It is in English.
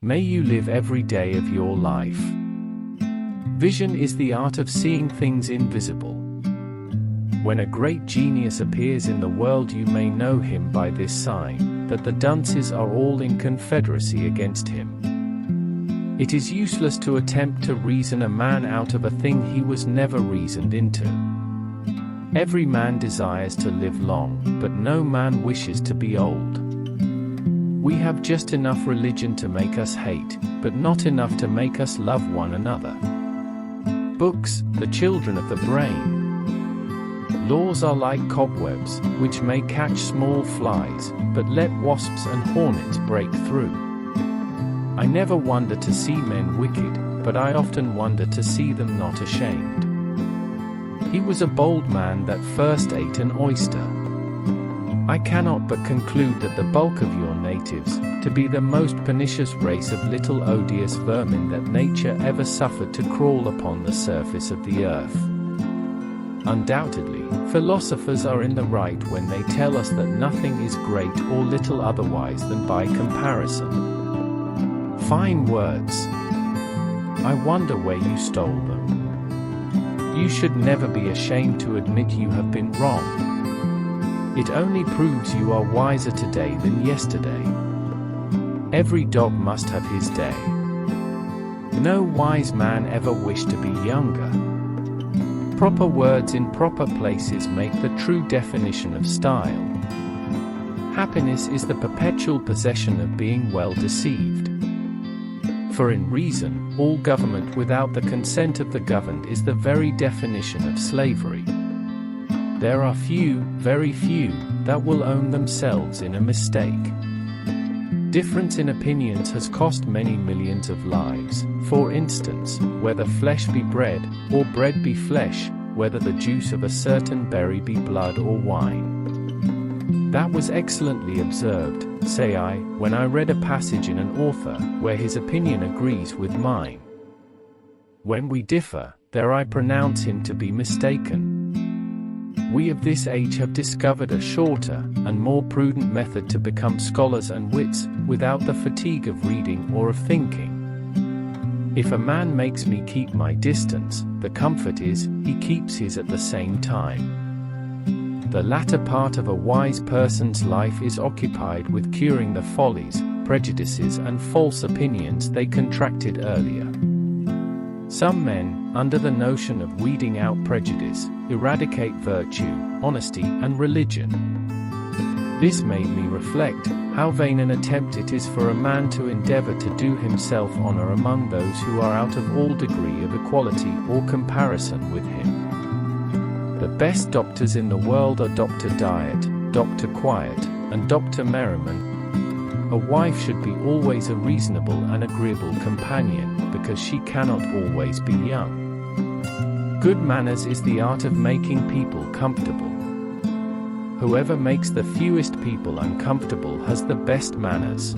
May you live every day of your life. Vision is the art of seeing things invisible. When a great genius appears in the world, you may know him by this sign, that the dunces are all in confederacy against him. It is useless to attempt to reason a man out of a thing he was never reasoned into. Every man desires to live long, but no man wishes to be old. We have just enough religion to make us hate, but not enough to make us love one another. Books, the children of the brain. Laws are like cobwebs, which may catch small flies, but let wasps and hornets break through. I never wonder to see men wicked, but I often wonder to see them not ashamed. He was a bold man that first ate an oyster. I cannot but conclude that the bulk of your natives, to be the most pernicious race of little odious vermin that nature ever suffered to crawl upon the surface of the earth. Undoubtedly, philosophers are in the right when they tell us that nothing is great or little otherwise than by comparison. Fine words. I wonder where you stole them. You should never be ashamed to admit you have been wrong. It only proves you are wiser today than yesterday. Every dog must have his day. No wise man ever wished to be younger. Proper words in proper places make the true definition of style. Happiness is the perpetual possession of being well deceived. For in reason, all government without the consent of the governed is the very definition of slavery. There are few, very few, that will own themselves in a mistake. Difference in opinions has cost many millions of lives. For instance, whether flesh be bread, or bread be flesh, whether the juice of a certain berry be blood or wine. That was excellently observed, say I, when I read a passage in an author, where his opinion agrees with mine. When we differ, there I pronounce him to be mistaken. We of this age have discovered a shorter, and more prudent method to become scholars and wits, without the fatigue of reading or of thinking. If a man makes me keep my distance, the comfort is, he keeps his at the same time. The latter part of a wise person's life is occupied with curing the follies, prejudices and false opinions they contracted earlier. Some men, under the notion of weeding out prejudice, eradicate virtue, honesty, and religion. This made me reflect, how vain an attempt it is for a man to endeavor to do himself honor among those who are out of all degree of equality or comparison with him. The best doctors in the world are Dr. Diet, Dr. Quiet, and Dr. Merriman. A wife should be always a reasonable and agreeable companion, because she cannot always be young. Good manners is the art of making people comfortable. Whoever makes the fewest people uncomfortable has the best manners.